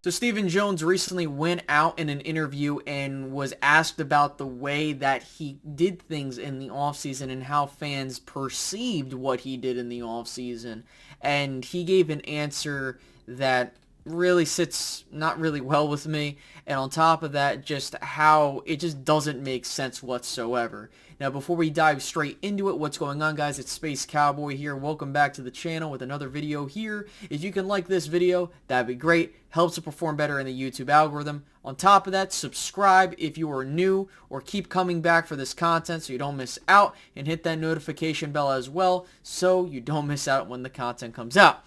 So Stephen Jones recently went out in an interview and was asked about the way that he did things in the offseason and how fans perceived what he did in the offseason. And he gave an answer that really sits not really well with me. And on top of that, just how it just doesn't make sense whatsoever. Now, before we dive straight into it, what's going on, guys? It's Space Cowboy here. Welcome back to the channel with another video here. If you can like this video, that'd be great. Helps it perform better in the YouTube algorithm. On top of that, subscribe if you are new or keep coming back for this content so you don't miss out, and hit that notification bell as well so you don't miss out when the content comes out.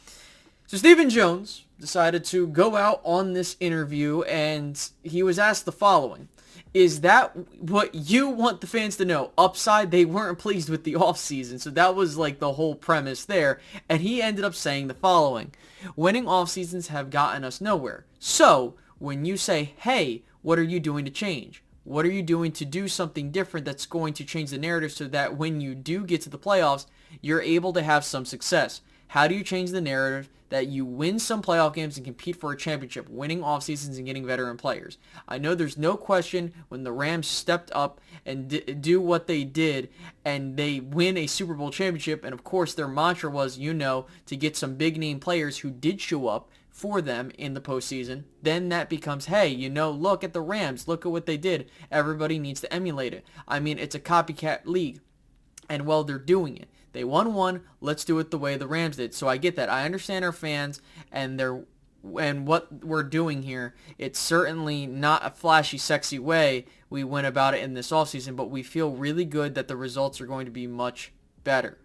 So Stephen Jones decided to go out on this interview, and he was asked the following. Is that what you want the fans to know? Upside, they weren't pleased with the offseason, so that was like the whole premise there. And he ended up saying the following. Winning offseasons have gotten us nowhere. So, when you say, hey, what are you doing to change? What are you doing to do something different that's going to change the narrative so that when you do get to the playoffs, you're able to have some success? How do you change the narrative that you win some playoff games and compete for a championship, winning off seasons and getting veteran players? I know there's no question when the Rams stepped up and do what they did and they win a Super Bowl championship, and of course their mantra was, to get some big name players who did show up for them in the postseason. Then that becomes, hey, look at the Rams, look at what they did. Everybody needs to emulate it. I mean, it's a copycat league, and well, they're doing it. They won one. Let's do it the way the Rams did. So I get that. I understand our fans and what we're doing here. It's certainly not a flashy, sexy way we went about it in this offseason, but we feel really good that the results are going to be much better.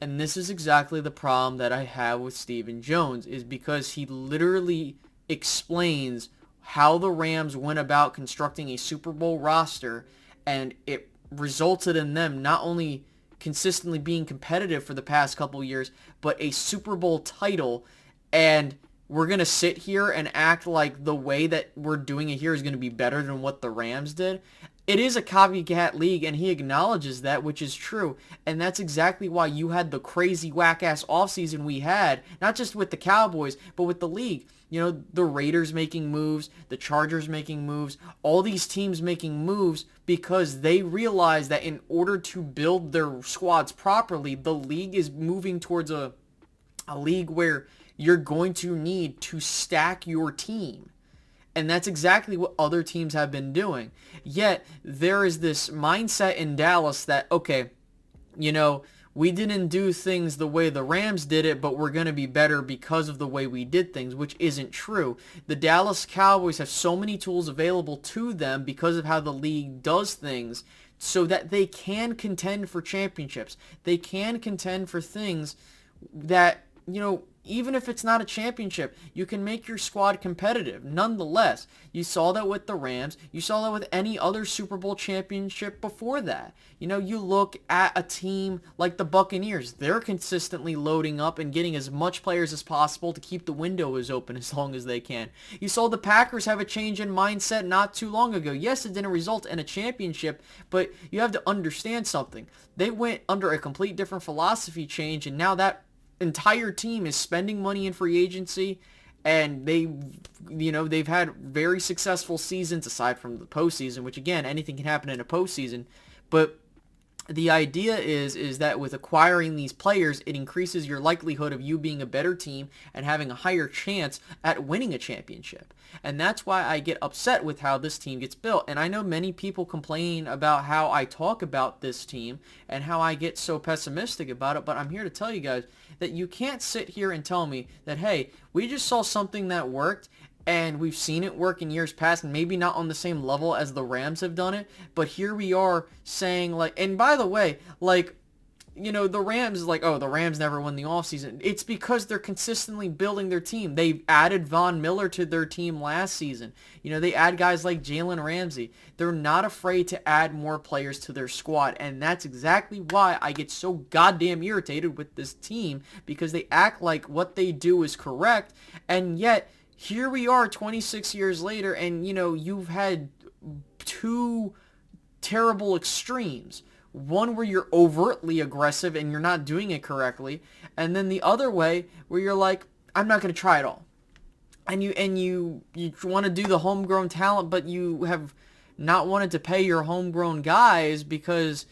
And this is exactly the problem that I have with Stephen Jones, is because he literally explains how the Rams went about constructing a Super Bowl roster, and it resulted in them not only consistently being competitive for the past couple years, but a Super Bowl title. And we're going to sit here and act like the way that we're doing it here is going to be better than what the Rams did. It is a copycat league, and he acknowledges that, which is true. And that's exactly why you had the crazy whack-ass offseason we had, not just with the Cowboys, but with the league. The Raiders making moves, the Chargers making moves, all these teams making moves because they realize that in order to build their squads properly, the league is moving towards a league where you're going to need to stack your team. And that's exactly what other teams have been doing. Yet, there is this mindset in Dallas that, okay, we didn't do things the way the Rams did it, but we're going to be better because of the way we did things, which isn't true. The Dallas Cowboys have so many tools available to them because of how the league does things so that they can contend for championships. They can contend for things that, even if it's not a championship, you can make your squad competitive. Nonetheless, you saw that with the Rams. You saw that with any other Super Bowl championship before that. You look at a team like the Buccaneers. They're consistently loading up and getting as much players as possible to keep the window as open as long as they can. You saw the Packers have a change in mindset not too long ago. Yes, it didn't result in a championship, but you have to understand something. They went under a complete different philosophy change, and now that entire team is spending money in free agency, and they've had very successful seasons aside from the postseason, which again, anything can happen in a postseason. But the idea is that with acquiring these players, it increases your likelihood of you being a better team and having a higher chance at winning a championship. And that's why I get upset with how this team gets built. And I know many people complain about how I talk about this team and how I get so pessimistic about it, but I'm here to tell you guys that you can't sit here and tell me that, hey, we just saw something that worked, and we've seen it work in years past, and maybe not on the same level as the Rams have done it, but here we are saying, and by the way, the Rams, the Rams never won the offseason. It's because they're consistently building their team. They added Von Miller to their team last season. They add guys like Jalen Ramsey. They're not afraid to add more players to their squad, and that's exactly why I get so goddamn irritated with this team, because they act like what they do is correct, and yet here we are 26 years later, and you've had two terrible extremes. One where you're overtly aggressive and you're not doing it correctly, and then the other way where you're like, I'm not going to try it all. and you want to do the homegrown talent, but you have not wanted to pay your homegrown guys because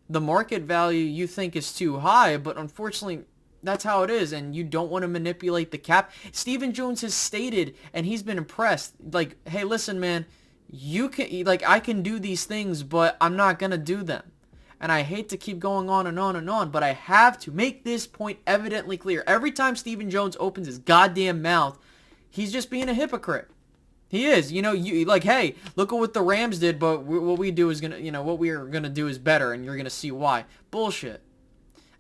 the market value you think is too high, but unfortunately that's how it is, and you don't want to manipulate the cap. Stephen Jones has stated, and he's been impressed, like, hey, listen, man, you can, like, I can do these things, but I'm not going to do them. And I hate to keep going on and on and on, but I have to make this point evidently clear. Every time Stephen Jones opens his goddamn mouth, he's just being a hypocrite. He is. You know, you like, hey, look at what the Rams did, but what we do is what we are gonna do is better, and you're gonna see why. Bullshit.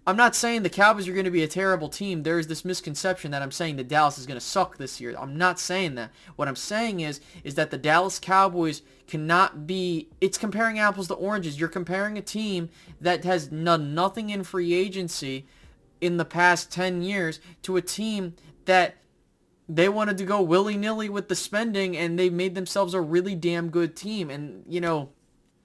I'm not saying the Cowboys are going to be a terrible team. There is this misconception that I'm saying that Dallas is going to suck this year. I'm not saying that. What I'm saying is that the Dallas Cowboys cannot be, it's comparing apples to oranges. You're comparing a team that has done nothing in free agency in the past 10 years to a team that they wanted to go willy-nilly with the spending, and they made themselves a really damn good team. And, you know,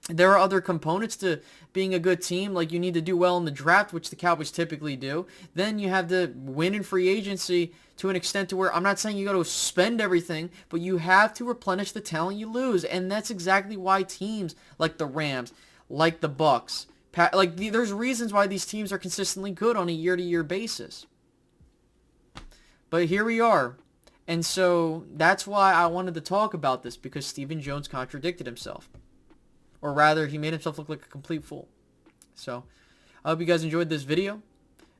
there are other components to being a good team, like you need to do well in the draft, which the Cowboys typically do. Then you have to win in free agency to an extent to where, I'm not saying you got to spend everything, but you have to replenish the talent you lose. And that's exactly why teams like the Rams, like the Bucks, there's reasons why these teams are consistently good on a year-to-year basis. But here we are. And so that's why I wanted to talk about this, because Stephen Jones contradicted himself. Or rather, he made himself look like a complete fool. So, I hope you guys enjoyed this video.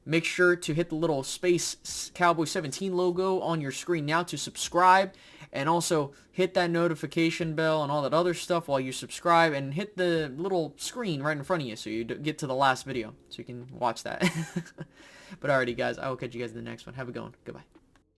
Make sure to hit the little space Cowboy 17 logo on your screen now to subscribe. And also, hit that notification bell and all that other stuff while you subscribe. And hit the little screen right in front of you so you get to the last video. So you can watch that. But alrighty, guys. I will catch you guys in the next one. Have a good one. Goodbye.